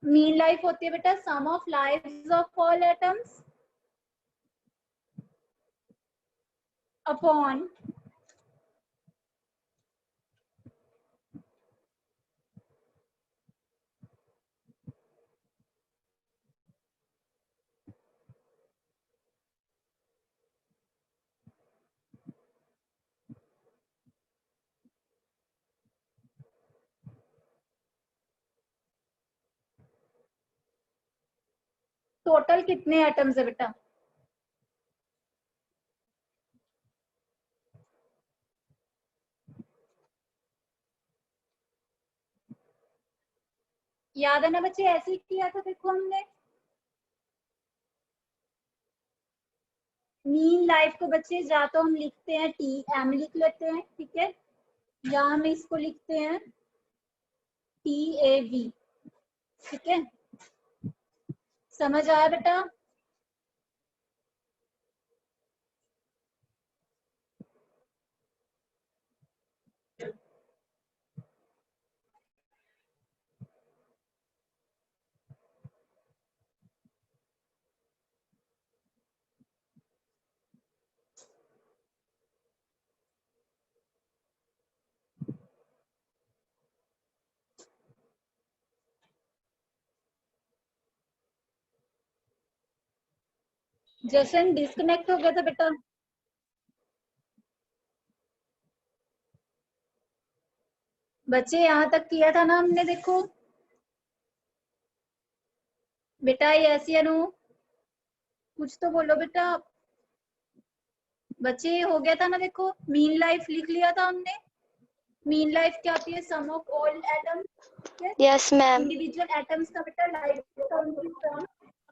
Mean life होती है बेटा sum of lives of all atoms upon total कितने एटम्स है बेटा? याद है ना बच्चे, ऐसे ही किया था देखो हमने। मीन लाइफ को बच्चे या तो हम लिखते हैं टी एम लिख लेते हैं, ठीक है, या हम इसको लिखते हैं टी ए वी, ठीक है। समझ आया बेटा? जशन डिस्कनेक्ट हो गया था बेटा। बच्चे यहाँ तक किया था ना हमने, देखो बेटा ये ऐसी अनु कुछ तो बोलो बेटा। बच्चे हो गया था ना, देखो मीन लाइफ लिख लिया था हमने। मीन लाइफ क्या होती है? Sum of all atoms. Yes ma'am. Individual atoms का बेटा लाइफ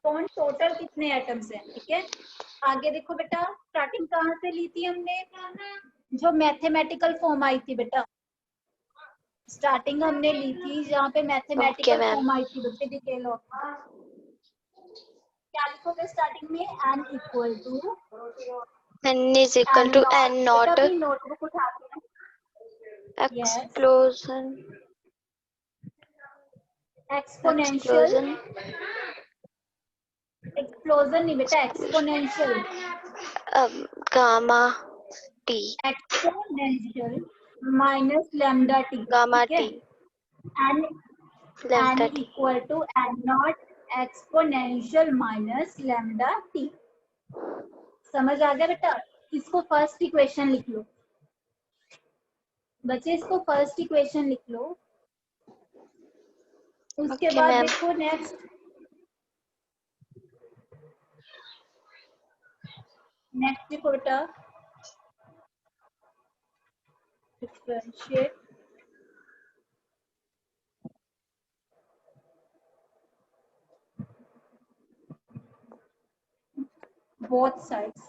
कौन टोटल कितने एटम्स हैं, ठीक है। आगे देखो बेटा, स्टार्टिंग कहाँ से ली थी हमने? जो मैथमेटिकल फॉर्म आई थी बेटा, स्टार्टिंग हमने ली थी जहाँ पे मैथमेटिकल फॉर्म आई थी बच्चे, डिटेल ऑफ क्या लिखोगे स्टार्टिंग में? n equal to n is equal to n naught notebook उठा के explosion एक्सपोनेंशियल एक्सप्लोजन नहीं बेटा, exponential gamma t exponential minus lambda t, गामा t n lambda t equal to n naught exponential minus lambda t. समझ आ गया बेटा? इसको फर्स्ट इक्वेशन लिख लो बच्चे, इसको फर्स्ट इक्वेशन लिख लो। उसके बाद देखो नेक्स्ट देखो बेटा, डिफरेंशिएट both sides।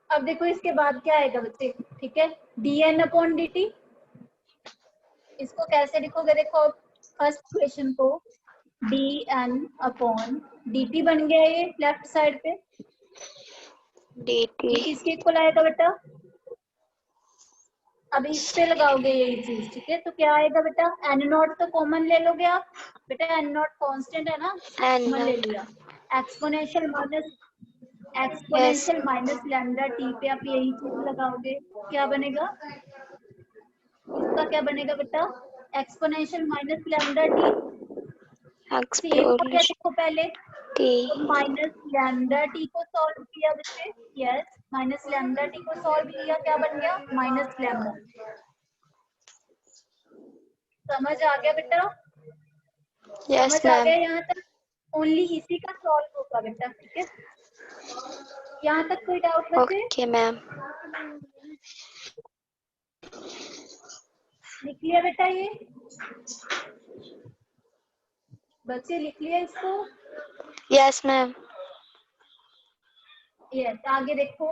अब देखो इसके बाद क्या आएगा बच्चे, ठीक है, dn अपॉन dt। इसको कैसे लिखोगे? देखो फर्स्ट इक्वेशन को dn अपॉन dt बन गया ये लेफ्ट साइड पे। dt ये किसके इक्वल आएगा बेटा? अब इस पे लगाओगे यही चीज, ठीक है, तो क्या आएगा बेटा? n नॉट तो कॉमन ले लोगे आप बेटा, n नॉट कांस्टेंट है ना, कॉमन ले लिया। एक्सपोनेंशियल माइनस लैम्डा टी पे आप यही चीज लगाओगे, क्या बनेगा? इसका क्या बनेगा बेटा? Exponential minus lambda T. Same हो गया देखो, पहले माइनस लैम्डा टी को सॉल्व किया बच्चे, यस माइनस लैम्डा टी को सॉल्व किया, क्या बन गया? Minus lambda. समझ आ गया बेटा? यस समझ आ गया मैम। यहाँ तक? ओनली इसी का सॉल्व होगा बेटा, ठीक है। यहाँ तक कोई डाउट बच्चे? Okay ma'am. लिख लिया बेटा ये बच्चे, लिख लिया इसको? Yes ma'am. यस। आगे देखो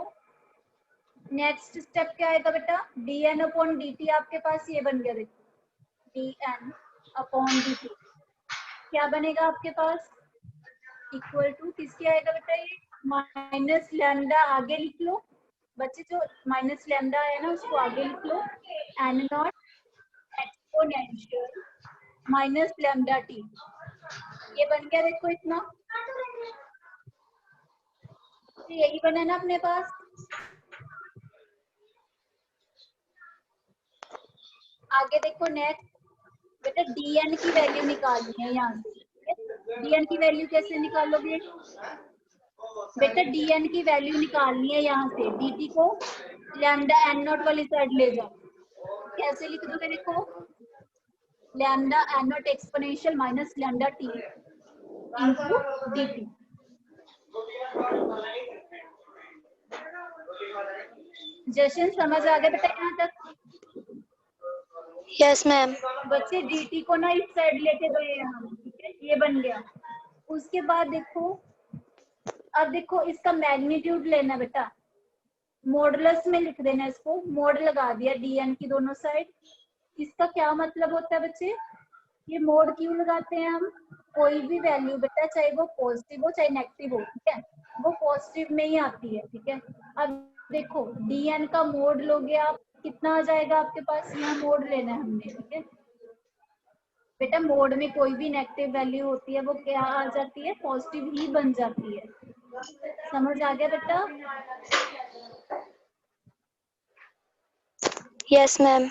नेक्स्ट स्टेप क्या आएगा बेटा? dn अपॉन dt आपके पास ये बन गया, देखो dn अपॉन dt क्या बनेगा आपके पास? इक्वल टू किसके आएगा बेटा? ये माइनस लैम्डा आगे लिख लो बच्चे, जो माइनस लैम्डा है ना उसको आगे लिख लो, N naught exponential minus lambda T. ये बन गया देखो इतना, तो यही बना ना अपने पास। आगे देखो नेक्स्ट बेटा, dn की वैल्यू निकालनी है यहाँ से। dn की वैल्यू कैसे निकालोगे बेटा? dn की वैल्यू निकालनी है यहाँ से, dt को लैम्डा एन नॉट वाली साइड ले जाओ। कैसे लिख दोगे देखो, lambda N naught exponential minus lambda T into dt। जशन समझ आ गया बेटा यहाँ तक? Yes ma'am. बच्चे dt को ना इस साइड लेके गए हम, ठीक है, ये बन गया। उसके बाद देखो, अब देखो इसका मैग्नीट्यूड लेना बेटा, मॉडुलस में लिख देना इसको, मोड लगा दिया dn की दोनों साइड। इसका क्या मतलब होता है बच्चे? ये मोड क्यों लगाते हैं हम? कोई भी वैल्यू बेटा, चाहे वो पॉजिटिव हो चाहे नेगेटिव हो, ठीक है, वो पॉजिटिव में ही आती है, ठीक है। अब देखो dn का मोड लोगे आप, कितना आ जाएगा आपके पास? यहाँ मोड लेना है हमने, ठीक है बेटा। मोड में कोई भी नेगेटिव वैल्यू होती है वो क्या आ जाती है? पॉजिटिव ही बन जाती है। समझ आ गया बेटा? Yes ma'am.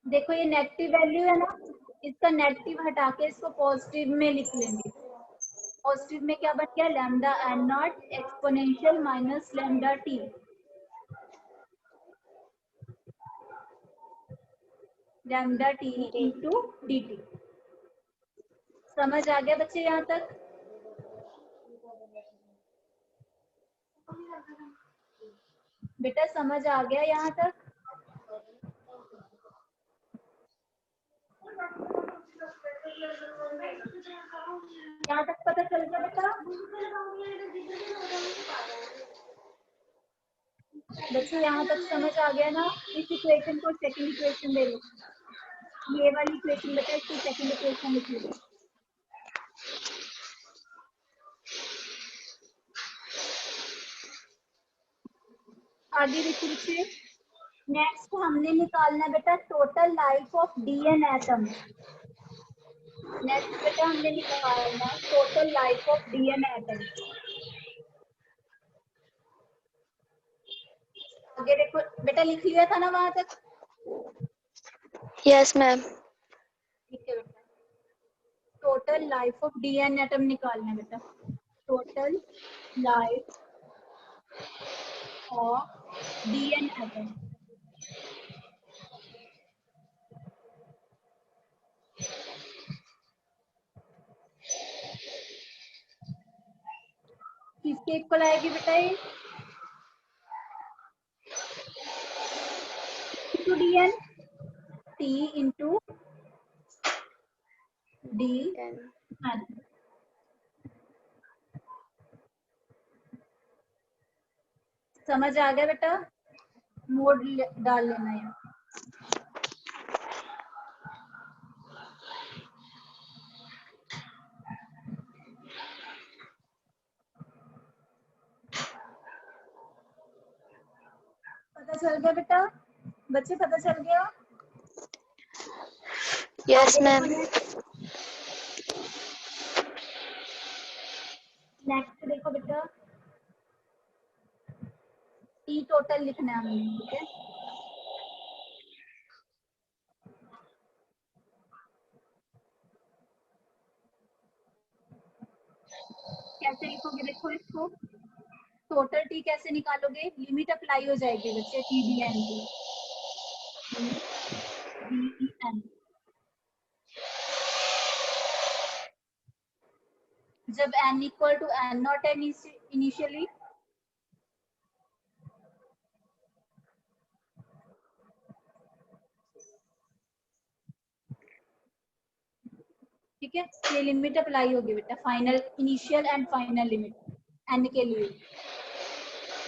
देखो ये नेगेटिव वैल्यू है ना, इसका नेगेटिव हटा के इसको पॉजिटिव में लिख लेंगे। पॉजिटिव में क्या बन गया? Lambda N naught exponential minus lambda t. Lambda T into D T. समझ आ गया बच्चे यहाँ तक? बेटा समझ आ गया यहाँ तक? यहाँ तक पता चल गया बेटा? बच्चे यहाँ तक समझ आ गया ना? इस इक्वेशन को सेकंड इक्वेशन ले लो, ये वाली इक्वेशन बेटा, इसको सेकंड इक्वेशन लिख लो। आगे देखो बच्चे, नेक्स्ट हमने निकालना है बेटा total life of dN atom. Next बेटा हमने निकालना है total life of dN atom. आगे देखो बेटा, लिख लिया था ना वहां तक? Yes ma'am. ठीक है बेटा, total life of dN atom निकालना है बेटा। Total life of dN atom. किसके इक्वल आएगी बेटा ये? Into dN, t into d n. समझ आ गया बेटा? मोड डाल लेना है। पता चल गया बेटा? बच्चे पता चल गया? यस आगे मैम। देखो नेक्स्ट देखो बेटा, टी टोटल लिखना है हमने, ठीक है। कैसे लिखोगे देखो इसको, टोटल टी कैसे निकालोगे? लिमिट अप्लाई हो जाएगी बच्चे टी डी एन की, डी एन। जब n equal to n naught है इनिशियली, ठीक है, ये लिमिट अप्लाई होगी बेटा, final initial and final limit n के लिए।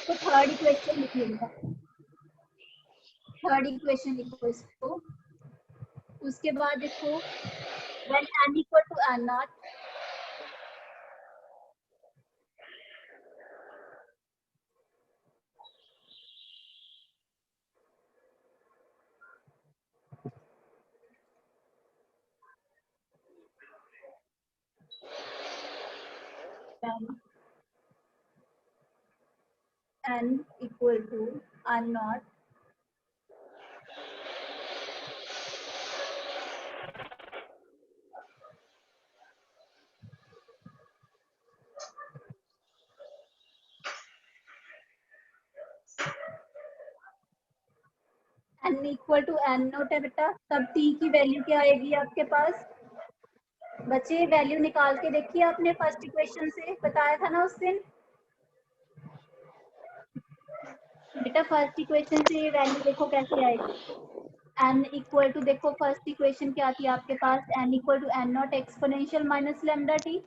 तो थर्ड इक्वेशन लिख लो बेटा, थर्ड इक्वेशन लिखो इसको। उसके बाद देखो, when n equal to n naught, n equal to n naught n equal to n naught है बेटा, तब t की वैल्यू क्या आएगी आपके पास? बच्चे वैल्यू निकाल के देखिए, आपने फर्स्ट इक्वेशन से बताया था ना उस दिन बेटा, फर्स्ट इक्वेशन से ये वैल्यू देखो कैसे आएगी। n इक्वल टू, देखो फर्स्ट इक्वेशन क्या थी आपके पास, n equal to n naught exponential minus lambda t।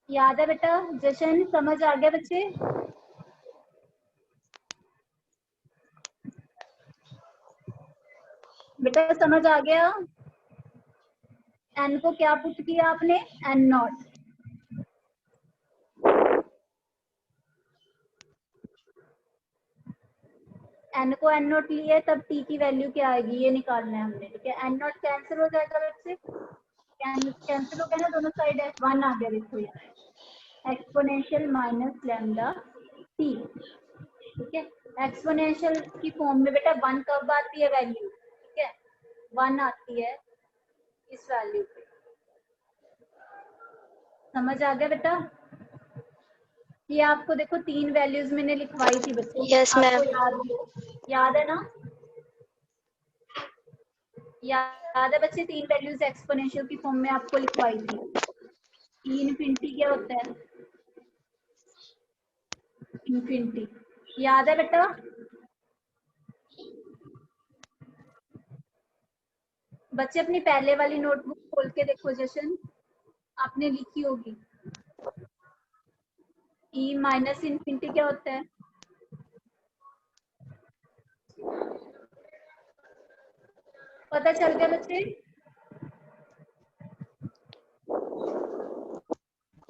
याद है बेटा? जशन समझ आ गया बच्चे? बेटा समझ आ गया? n को क्या पुट किया आपने? n naught. n को n नॉट लिया है, तब t की वैल्यू क्या आएगी ये निकालना है हमने, ठीक है। n नॉट कैंसिल हो जाएगा बच्चे, कैंसिल हो गया ना दोनों साइड, है 1 आ गया, देखो यहाँ एक्सपोनेंशियल माइनस लैम्डा t, ठीक है। एक्सपोनेंशियल की फॉर्म में बेटा 1 कब आती है वैल्यू, ठीक है, 1 आती है इस वैल्यू पे। समझ आ गया बेटा? ये आपको देखो 3 वैल्यूज मैंने लिखवाई थी बच्चों, Yes, आपको ma'am. याद है ना? याद है बच्चे? 3 वैल्यूज एक्सपोनेंशियल की फॉर्म में आपको लिखवाई थी। ई इनफिनिटी क्या होता है? इनफिनिटी, याद है बेटा? बच्चे अपनी पहले वाली नोटबुक खोल के देखो जशन, आपने लिखी होगी। ई माइनस इनफिनिटी क्या होता है? पता चल गया बच्चे?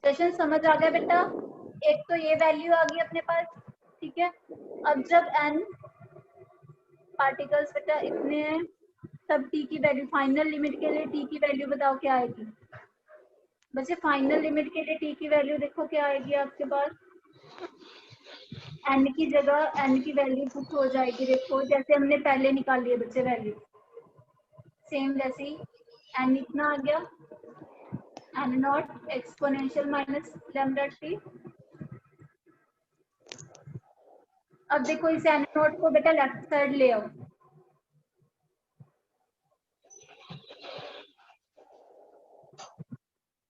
सेशन समझ आ गया बेटा? एक तो ये वैल्यू आ गई अपने पास, ठीक है। अब जब n पार्टिकल्स बेटा इतने हैं, तब t की वैल्यू, फाइनल लिमिट के लिए t की वैल्यू बताओ क्या आएगी बच्चे? फाइनल लिमिट के लिए t की वैल्यू देखो क्या आएगी आपके पास। n की जगह n की वैल्यू पुट हो जाएगी, देखो जैसे हमने पहले निकाल लिए बच्चे वैल्यू, सेम वैसे ही n इतना आ गया, n naught exponential minus lambda t। अब देखो इस n नॉट को बेटा लेफ्ट साइड ले आओ,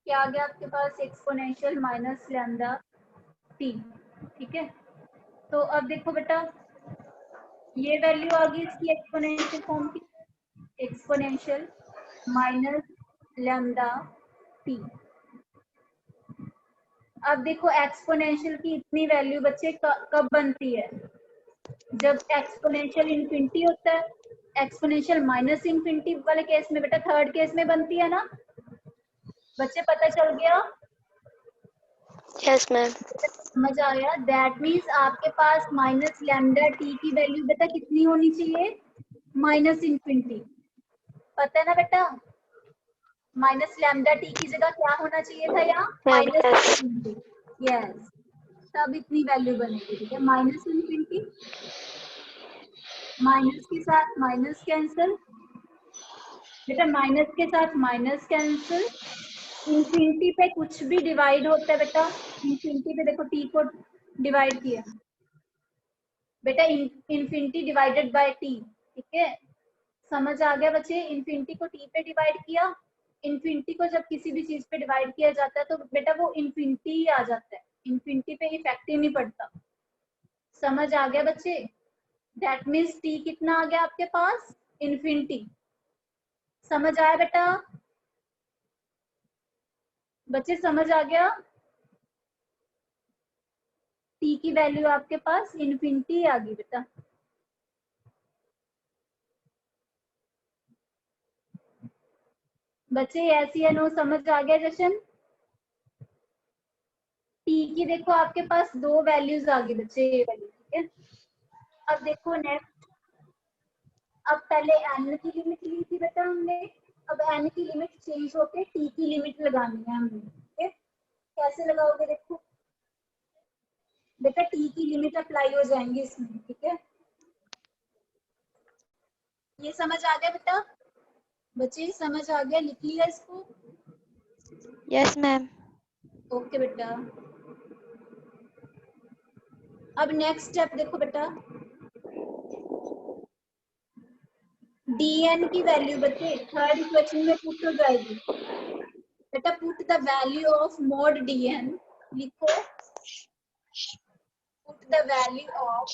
क्या आ गया आपके पास? एक्सपोनेंशियल माइनस लैम्डा t, ठीक है। तो अब देखो बेटा, ये वैल्यू आ गई इसकी एक्सपोनेंशियल फॉर्म की, एक्सपोनेंशियल माइनस लैम्डा t। अब देखो एक्सपोनेंशियल की इतनी वैल्यू बच्चे कब बनती है? जब एक्सपोनेंशियल इनफिनिटी होता है। एक्सपोनेंशियल माइनस इनफिनिटी वाले केस में बेटा, थर्ड केस में बनती है ना बच्चे? पता चल गया? Yes, ma'am. समझ आया? दैट मीन्स आपके पास माइनस लैम्डा टी की वैल्यू बेटा कितनी होनी चाहिए? Minus infinity. पता है ना बेटा? माइनस लैम्डा टी की जगह क्या होना चाहिए था यहाँ? Ma'am, minus yes. Infinity. Yes, तब इतनी वैल्यू बनेगी, ठीक है। माइनस इनफिनिटी, माइनस के साथ माइनस कैंसिल बेटा, माइनस के साथ माइनस कैंसिल। इनफिनिटी पे कुछ भी डिवाइड होता है बेटा, इनफिनिटी पे देखो टी को डिवाइड किया बेटा, इनफिनिटी डिवाइडेड बाय टी, ठीक है। समझ आ गया बच्चे? इनफिनिटी को टी पे डिवाइड किया, इनफिनिटी को जब किसी भी चीज पे डिवाइड किया जाता है तो बेटा वो इनफिनिटी ही आ जाता है, इनफिनिटी पे इफेक्ट ही नहीं पड़ता। समझ आ गया बच्चे? दैट मीन्स टी कितना आ गया आपके पास? इनफिनिटी। समझ आया बेटा? बच्चे समझ आ गया? टी की वैल्यू आपके पास इनफिनिटी आ गई बेटा। बच्चे ऐसी है नो, समझ आ गया जशन? टी की देखो आपके पास 2 वैल्यूज आ गई बच्चे, ये वाली, ठीक है। अब देखो नेक्स्ट, अब पहले n की लिमिट ली थी बेटा हमने, अब n की लिमिट चेंज होके t की लिमिट लगानी है हमने, कैसे लगाओगे देखो बेटा, टी की लिमिट अप्लाई हो जाएंगी इसमें, ठीक है। ये समझ आ गया बेटा? बच्चे समझ आ गया, लिख लिया इसको? Yes ma'am. ओके बेटा। अब नेक्स्ट स्टेप देखो बेटा, dn की वैल्यू बच्चे थर्ड इक्वेशन में पुट हो जाएगी बेटा। Put the value of mode dn, लिखो put the value of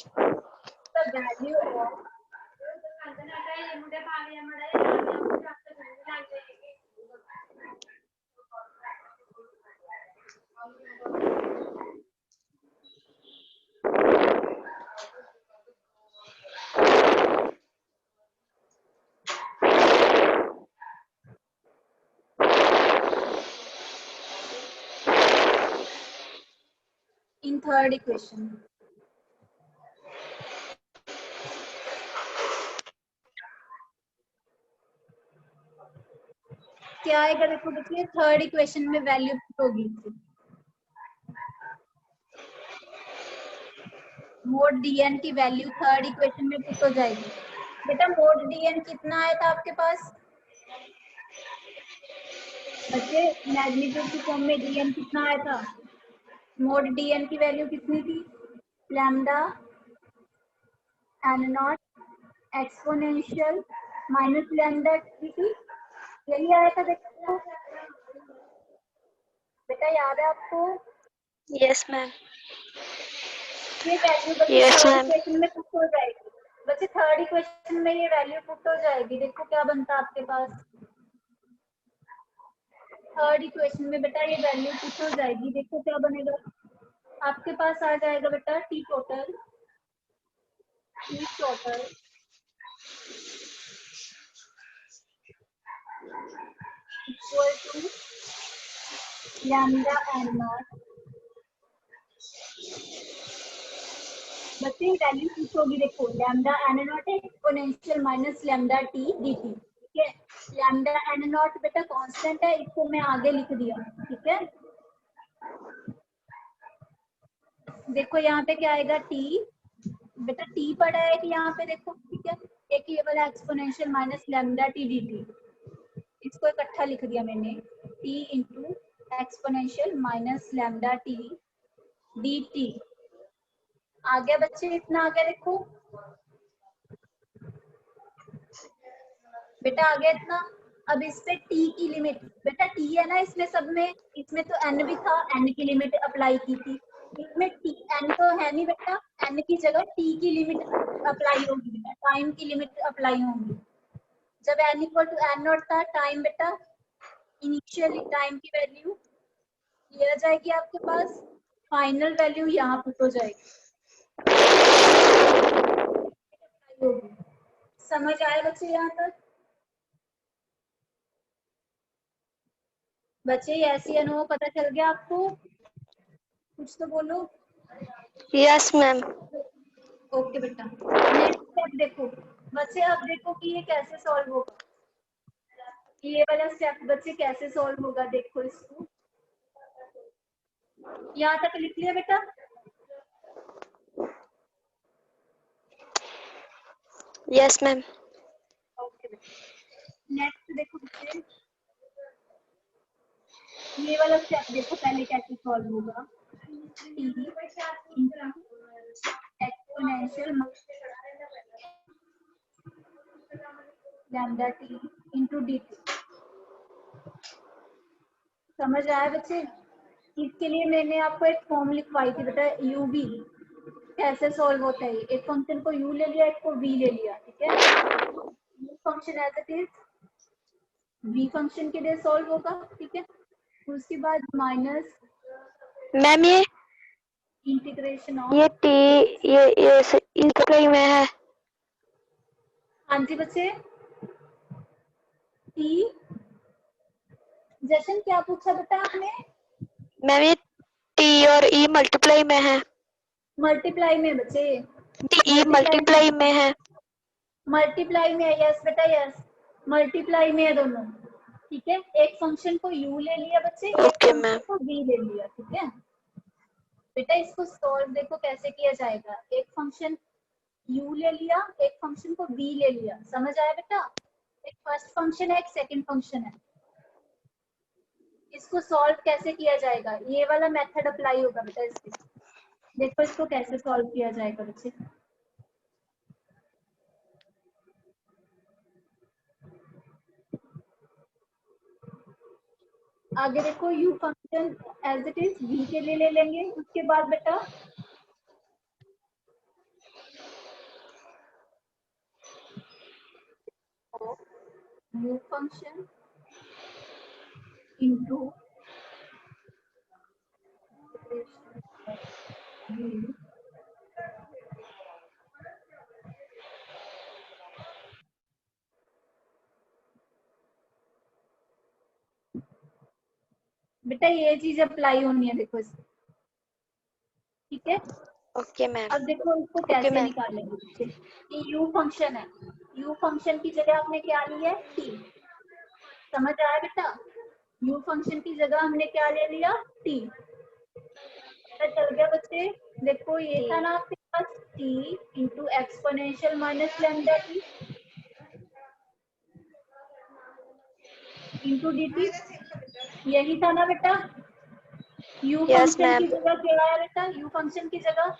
in third equation. क्या आएगा देखो बच्चे, थर्ड इक्वेशन में वैल्यू पुट होगी, मोड dn की वैल्यू थर्ड इक्वेशन में पुट हो जाएगी बेटा। मोड dn कितना आया था आपके पास बच्चे? मैग्नीट्यूड की फॉर्म में dn कितना आया था? मोड dn की वैल्यू कितनी थी? Lambda n naught exponential minus lambda T थी, यही आया था देखो बेटा, याद है आपको? Yes ma'am. ये वैल्यू बच्चे Yes, थर्ड ma'am. इक्वेशन में पुट हो जाएगी बच्चे। थर्ड इक्वेशन में ये वैल्यू पुट हो जाएगी, देखो क्या बनता है आपके पास। थर्ड इक्वेशन में बेटा ये वैल्यू पुट हो जाएगी, देखो क्या बनेगा आपके पास। आ जाएगा बेटा t total equal to lambda N naught. बच्चे वैल्यू पुट होगी देखो, lambda N naught exponential minus lambda T dt, ठीक है। लैम्डा एन नॉट बेटा कांस्टेंट है, इसको मैं आगे लिख दिया, ठीक है। देखो यहाँ पे क्या आएगा, टी बेटा टी पड़ा है कि यहाँ पे देखो, ठीक है। एक ये वाला exponential minus lambda T dt, इसको इकट्ठा लिख दिया मैंने, T into exponential minus lambda T dt। आ गया बच्चे, इतना आ गया देखो बेटा, आ गया इतना। अब इस पे t की लिमिट बेटा, t है ना इसमें सब में, इसमें तो n भी था, n की लिमिट अप्लाई की थी। इसमें t n तो है नहीं बेटा, n की जगह t की लिमिट अप्लाई होगी बेटा, टाइम की लिमिट अप्लाई होगी। जब n equal to n naught था, टाइम बेटा इनिशियली टाइम की वैल्यू ये आ जाएगी आपके पास, फाइनल वैल्यू यहाँ पुट हो जाएगी। समझ आए बच्चे यहाँ तक? बच्चे ऐसी अनुभव पता चल गया आपको? कुछ तो बोलो। Yes ma'am. ओके बेटा, नेक्स्ट स्टेप देखो बच्चे। अब देखो कि ये कैसे सॉल्व होगा, ये वाला स्टेप बच्चे कैसे सॉल्व होगा, देखो इसको। यहाँ तक लिख लिया बेटा? Yes ma'am. ओके बेटा, नेक्स्ट देखो बच्चे, ये वाला स्टेप देखो पहले कैसे सॉल्व होगा। Exponential lambda T into D T. समझ आया बच्चे? इसके लिए मैंने आपको एक फॉर्म लिखवाई थी बेटा, यू बी कैसे सॉल्व होता है। एक फंक्शन को u ले लिया, एक को v ले लिया, ठीक है। u function as it is v function के लिए सॉल्व होगा, ठीक है। उसके बाद माइनस मैम ये इंटीग्रेशन ऑफ ये सप्लाई में है। हाँ जी बच्चे, t जशन क्या पूछा बेटा आपने? मैम ये t और e मल्टीप्लाई में है। मल्टीप्लाई में बच्चे, e मल्टीप्लाई में है। मल्टीप्लाई में है, यस बेटा यस, मल्टीप्लाई में है दोनों। ठीक है, एक फंक्शन को u ले लिया बच्चे, एक ओके फंक्शन मैम। को v ले लिया। ठीक है बेटा, इसको सॉल्व देखो कैसे किया जाएगा। एक फंक्शन u ले लिया, एक फंक्शन को v ले लिया। समझ आया बेटा? एक फर्स्ट फंक्शन है, एक सेकंड फंक्शन है। इसको सॉल्व कैसे किया जाएगा, ये वाला मेथड अप्लाई होगा बेटा इस पे। देखो इसको कैसे सॉल्व किया जाएगा बच्चे। आगे देखो, u function as it is v के लिए ले लेंगे। उसके बाद बेटा u फंक्शन इंटू बेटा ये चीज अप्लाई होनी है देखो इसमें। ठीक है, ओके मैम। अब देखो इसको कैसे निकालेंगे। ये u फंक्शन है, u फंक्शन की जगह आपने क्या लिया है, t। समझ आया बेटा? u फंक्शन की जगह हमने क्या ले लिया, t। पता चल गया बच्चे? देखो ये था ना आपके पास t into exponential minus lambda t into dt, यही था ना बेटा? u यस फंक्शन की मैम। जगह क्या आया बेटा, u फंक्शन की जगह,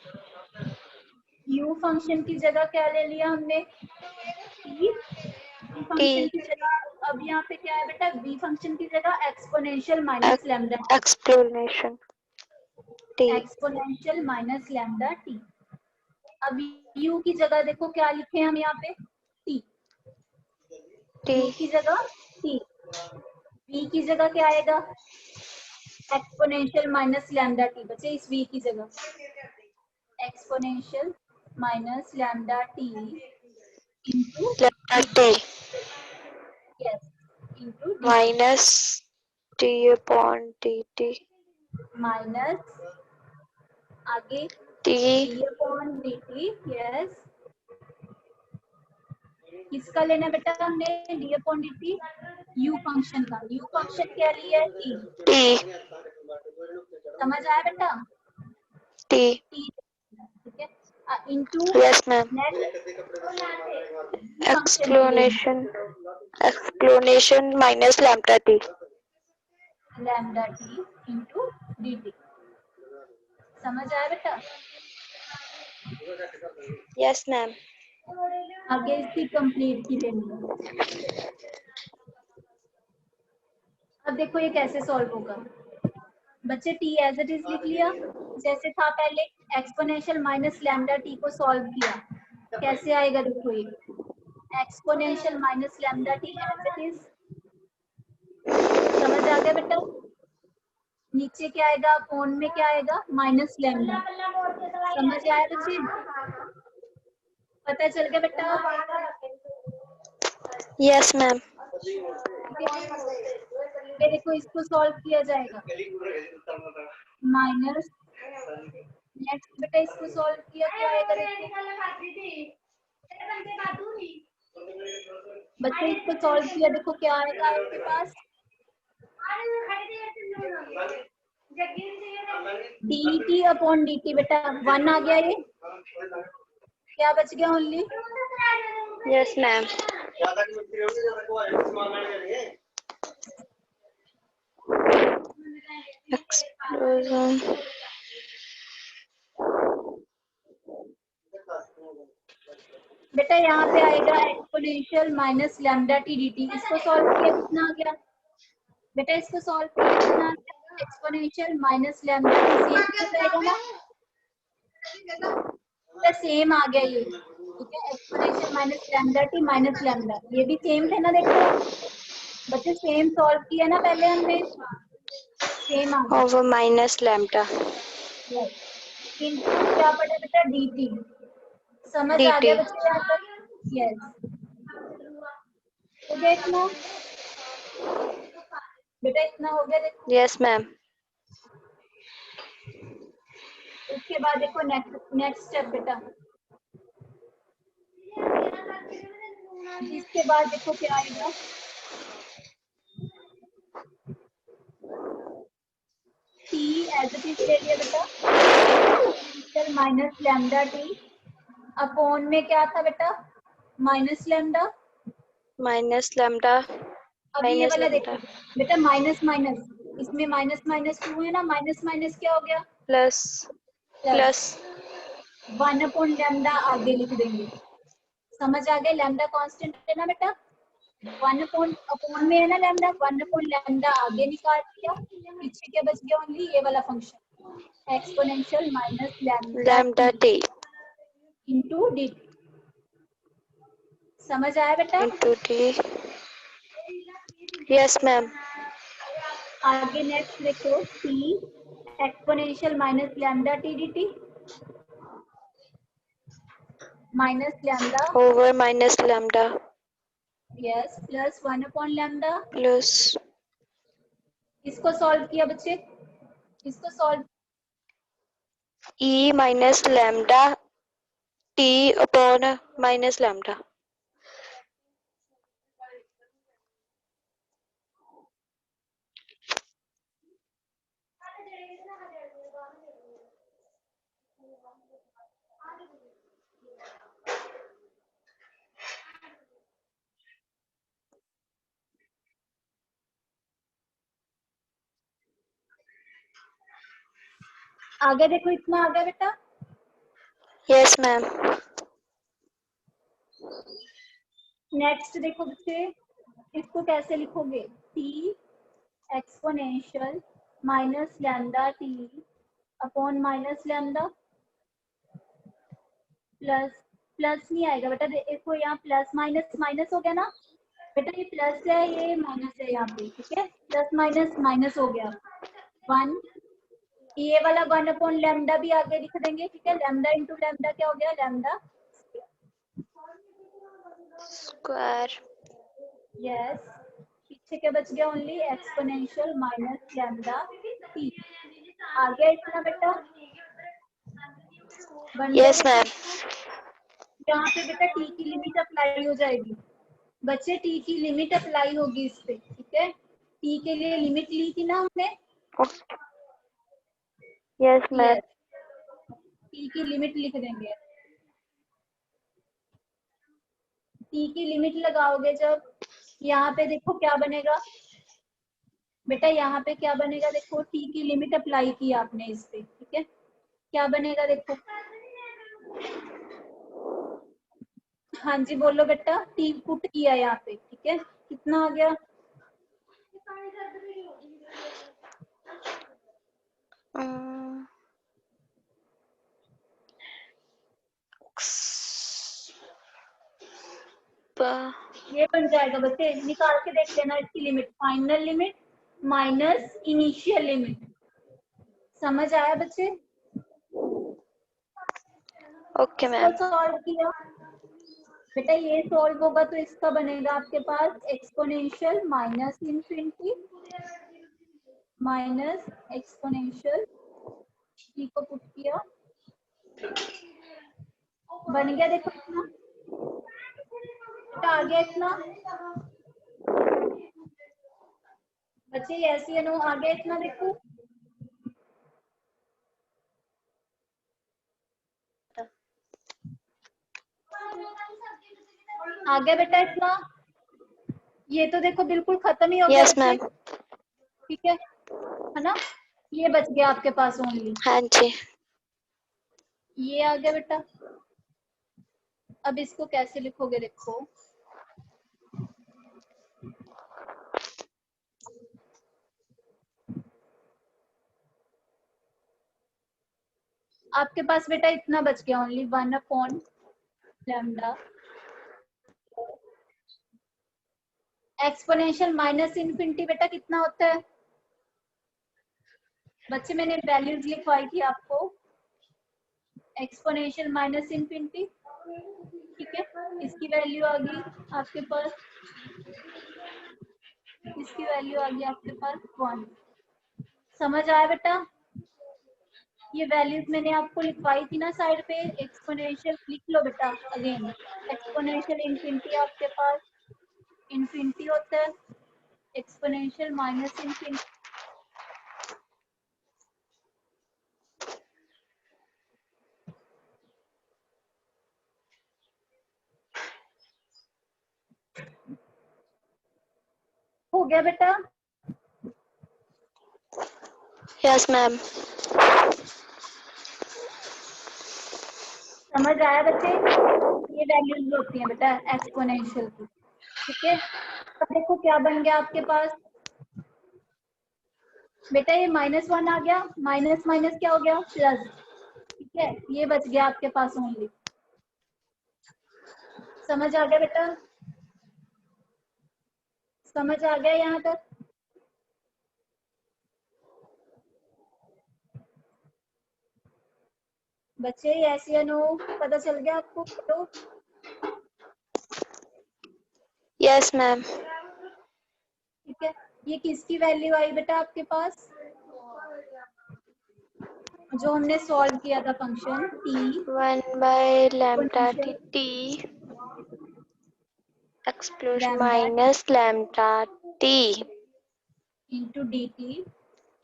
u फंक्शन की जगह क्या ले लिया हमने, t। v फंक्शन टी की जगह अब यहाँ पे क्या है बेटा, v फंक्शन की जगह exponential minus lambda t। Explanation T exponential minus lambda t। अब u की जगह देखो क्या लिखे हम यहाँ पे, t। टी u की जगह t, v की जगह क्या आएगा, एक्सपोनेंशियल माइनस लैम्डा t। बच्चे इस v की जगह exponential minus lambda t into lambda T yes into dt minus T upon T T minus आगे T d upon dt। Yes, किसका लेना बेटा हमने, d upon dt, u function का। u फंक्शन क्या लिया है, t। टी समझ आया बेटा? टी t, ठीक है, into yes ma'am. Next function की लेनी explanation explanation minus lambda t lambda t into dt। समझ आया बेटा? Yes ma'am. आगे इसकी कंप्लीट की लेनी है। अब देखो ये कैसे सॉल्व होगा बच्चे, t एज इट इज लिख लिया जैसे था पहले, एक्सपोनेंशियल माइनस लैम्डा t को सॉल्व किया। कैसे आएगा देखो, ये exponential minus lambda t as it is. समझ आ गया बेटा? नीचे क्या आएगा, कोन में क्या आएगा, माइनस लैम्डा। समझ आया बच्चे? पता चल गया बेटा? Yes ma'am. ये देखो इसको सॉल्व किया जाएगा, माइनस नेक्स्ट बेटा इसको सॉल्व किया क्या आएगा देखो बच्चे, इसको सॉल्व किया देखो क्या आएगा आपके पास, dt अपॉन dt। बेटा 1 आ गया, ये क्या बच गया, ओनली यस मैम। एक्सप्लोजन बेटा यहाँ पे आएगा exponential minus lambda t dt। इसको सॉल्व किया कितना आ गया बेटा, इसको सॉल्व किया कितना आ गया, exponential minus lambda t। Same हो जाएगा ना, सेम आ गया ये। ठीक है, exponential minus lambda t minus lambda, ये भी सेम थे ना देखो बच्चे, सेम सॉल्व किया ना पहले हमने, सेम आ गया। ओवर माइनस लैम्डा इनटू क्या पढ़ा बेटा, dt। समझ आ dt गया बच्चे यहाँ तक? यस, हो गया इतना बेटा, इतना हो गया देखो। Yes ma'am. उसके बाद देखो नेक्स्ट स्टेप बेटा, इसके बाद देखो क्या आएगा, एज इट इज ले लिया बेटा, माइनस लैम्डा टी अपॉन में क्या था बेटा, माइनस लैम्डा। माइनस लैम्डा अब ये वाला देखो बेटा, माइनस माइनस, इसमें माइनस माइनस 2 है ना, माइनस माइनस क्या हो गया, प्लस प्लस 1 अपॉन लैम्डा आगे लिख देंगे। समझ आ गया, लैम्डा कांस्टेंट है ना बेटा, 1 अपॉन में है ना लैम्डा, 1 अपॉन लैम्डा आगे निकाल दिया, पीछे क्या बच गया, ओनली ये वाला function exponential minus lambda T into D. समझ आया बेटा? Into T. Yes ma'am. आगे नेक्स्ट देखो, t exponential minus lambda T dt minus lambda, over minus lambda yes, plus 1 upon lambda. Plus इसको सॉल्व किया बच्चे, इसको solve, E minus lambda T upon minus lambda. आगे देखो, इतना आ गया बेटा। Yes ma'am. नेक्स्ट देखो बच्चे, इसको कैसे लिखोगे, t exponential minus lambda T upon minus lambda, plus, plus नहीं आएगा बेटा, देखो यहाँ प्लस माइनस माइनस हो गया ना बेटा, ये प्लस है ये माइनस है यहाँ पे, ठीक है, प्लस माइनस माइनस हो गया, 1, ये वाला 1 अपॉन लैम्डा भी आगे लिख देंगे, ठीक है, लैम्डा इंटू लैम्डा क्या हो गया, लैम्डा स्क्वायर। यस, पीछे क्या बच गया, only exponential minus lambda T. आ गया इतना बेटा, बन गया यस देखो। मैम। यहाँ पे बेटा टी की लिमिट अप्लाई हो जाएगी बच्चे, टी की लिमिट अप्लाई होगी इस पे, ठीक है, टी के लिए लिमिट ली थी ना हमने, यस मैम। यस, टी की लिमिट लिख देंगे, टी की लिमिट लगाओगे जब, यहाँ पे देखो क्या बनेगा बेटा, यहाँ पे क्या बनेगा देखो, टी की लिमिट अप्लाई की आपने इस पे, ठीक है, क्या बनेगा देखो, हाँ जी बोलो बेटा, टी पुट किया यहाँ पे, ठीक है, कितना आ गया, ये बन जाएगा बच्चे, निकाल के देख लेना इसकी limit, final limit minus initial limit. समझ आया बच्चे? ओके इसको मैम। सॉल्व किया बेटा, ये सॉल्व होगा तो इसका बनेगा आपके पास exponential minus infinity minus exponential, T को पुट किया, बन गया देखो इतना बेटा, आ गया इतना बच्चे, ऐसी नो आ गया इतना देखो, आ गया बेटा इतना, ये तो देखो बिल्कुल खत्म ही हो गया यस बच्चे, मैम। ठीक है ना, ये बच गया आपके पास ओनली, हाँ जी। ये आ गया बेटा। अब इसको कैसे लिखोगे देखो, आपके पास बेटा इतना बच गया only, 1 upon lambda exponential minus infinity, बेटा कितना होता है बच्चे, मैंने वैल्यूज लिखवाई थी आपको, एक्सपोनेंशियल माइनस इनफिनिटी, ठीक है, इसकी वैल्यू आ गई आपके पास, इसकी वैल्यू आ गई आपके पास 1। समझ आया बेटा? ये वैल्यूज मैंने आपको लिखवाई थी ना साइड पे, एक्सपोनेंशियल लिख लो बेटा अगेन, एक्सपोनेंशियल इनफिनिटी आपके पास इनफिनिटी होता है, एक्सपोनेंशियल माइनस इनफिनिटी गया बेटा? Yes ma'am. समझ आया बच्चे? ये वैल्यूज होती हैं बेटा एक्सपोनेंशियल की, ठीक है। अब देखो क्या बन गया आपके पास बेटा, ये -1 आ गया, माइनस माइनस क्या हो गया प्लस, ठीक है। ये बच गया आपके पास ओनली। समझ आ गया बेटा? समझ आ गया यहाँ तक? बच्चे यस या नो पता चल गया आपको? तो यस मैम। ठीक है, ये किसकी वैल्यू आई बेटा आपके पास जो हमने सॉल्व किया था function t 1/λ t explosion minus lambda t into dt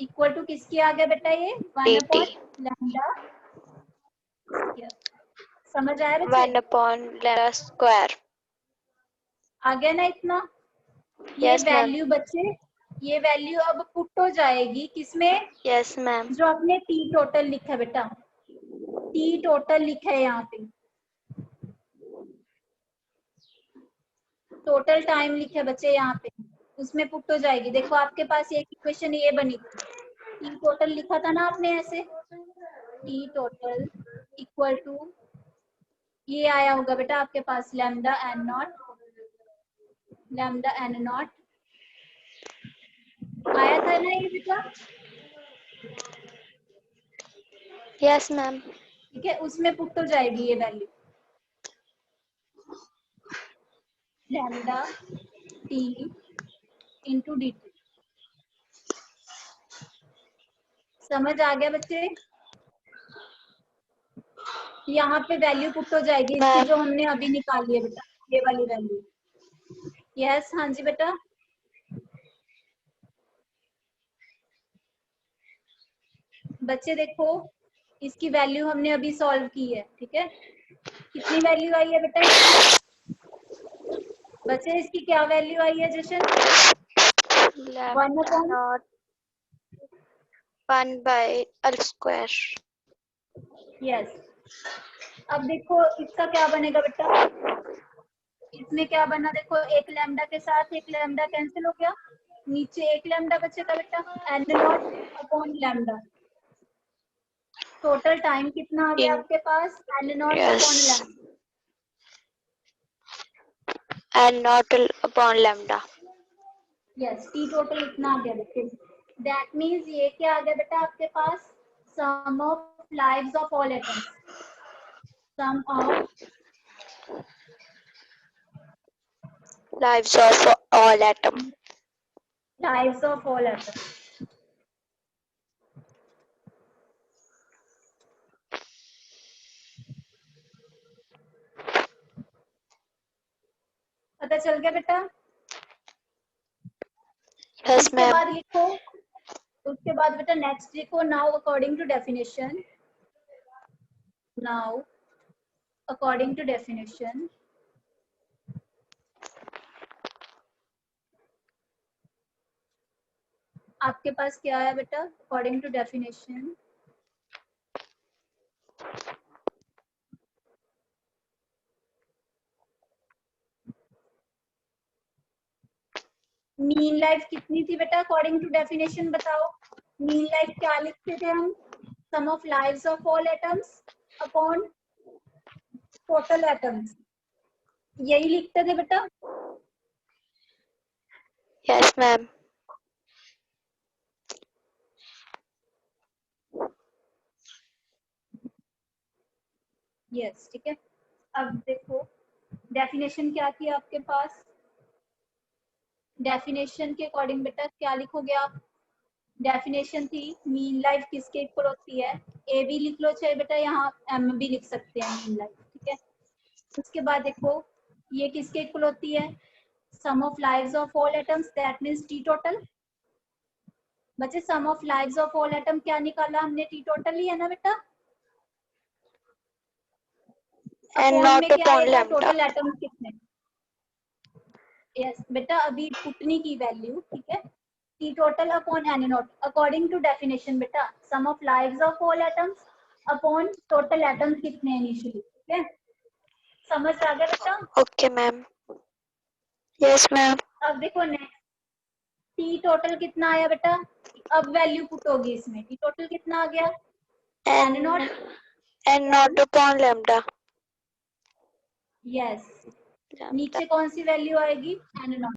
equal to किसकी आ गया बेटा? ये 1/λ स्क्वायर। समझ आया बच्चे? 1/λ स्क्वायर। आ गया ना इतना? ये यस मैम। वैल्यू बच्चे, ये वैल्यू अब पुट हो जाएगी किसमें? Yes ma'am. जो आपने टी टोटल लिखा है बेटा, टी टोटल लिखा है यहाँ पे, टोटल टाइम लिखा है बच्चे यहाँ पे, उसमें पुट हो जाएगी। देखो आपके पास एक इक्वेशन ये बनी थी, टी टोटल लिखा था ना आपने ऐसे, टी टोटल इक्वल टू ये आया होगा बेटा आपके पास lambda N naught, lambda N naught आया था ना ये बेटा? Yes ma'am. ठीक है, उसमें पुट हो जाएगी ये value lambda T into D T. समझ आ गया बच्चे? यहाँ पे वैल्यू पुट हो जाएगी इसकी मैम जो हमने अभी निकाली है बेटा, ये वाली वैल्यू। यस हाँ जी बेटा। बच्चे देखो इसकी वैल्यू हमने अभी सॉल्व की है, ठीक है। कितनी वैल्यू आई है बेटा इसकी? बच्चे इसकी क्या वैल्यू आई है जशन? Lambda naught 1/l square. Yes. अब देखो इसका क्या बनेगा बेटा? इसमें क्या बना देखो, एक लैम्डा के साथ एक लैम्डा कैंसिल हो गया, नीचे एक लैम्डा बचेगा बेटा N naught upon lambda. Total time कितना आ गया आपके पास? N naught upon yes lambda. N naught upon lambda. Yes, T total इतना आ गया देखिए। दैट मीन्स ये क्या आ गया बेटा आपके पास? Sum of lives of all atoms, sum of lives of all atom. Lives of all atoms. पता चल गया बेटा? यस उसके मैम। बाद लिखो, उसके बाद बेटा नेक्स्ट लिखो, now according to definition, now according to definition आपके पास क्या है बेटा? According to definition mean life कितनी थी बेटा? अकॉर्डिंग टू डेफिनेशन बताओ, मीन लाइफ क्या लिखते थे हम? Sum of lives of all atoms upon total atoms, यही लिखते थे बेटा। Yes ma'am. यस ठीक है। अब देखो डेफिनेशन क्या थी आपके पास? डेफिनेशन के अकॉर्डिंग बेटा क्या लिखोगे आप? डेफिनेशन थी मीन लाइफ किसके इक्वल होती है? ए भी लिख लो चाहे बेटा, यहाँ एम भी लिख सकते हैं मीन लाइफ, ठीक है। उसके बाद देखो ये किसके इक्वल होती है? Sum of lives of all atoms, that means T total. बच्चे sum of lives of all atom क्या निकाला हमने? टी टोटल ही है ना बेटा। एंड अपॉन में नॉट क्या अपॉन आएगा? लैम्डा। टोटल एटम्स कितने? यस बेटा अभी पुटनी की वैल्यू, ठीक है, T total upon N naught according to definition बेटा, sum of lives of all atoms upon total atoms कितने इनिशियली, ठीक है, समझ आ गया बेटा। Okay ma'am. Yes ma'am. अब देखो नेक्स्ट, टी टोटल कितना आया बेटा, अब वैल्यू पुट होगी इसमें, टी टोटल कितना आ गया, n n naught, n naught upon lambda. Yes, नीचे कौन सी वैल्यू आएगी, एन नॉट,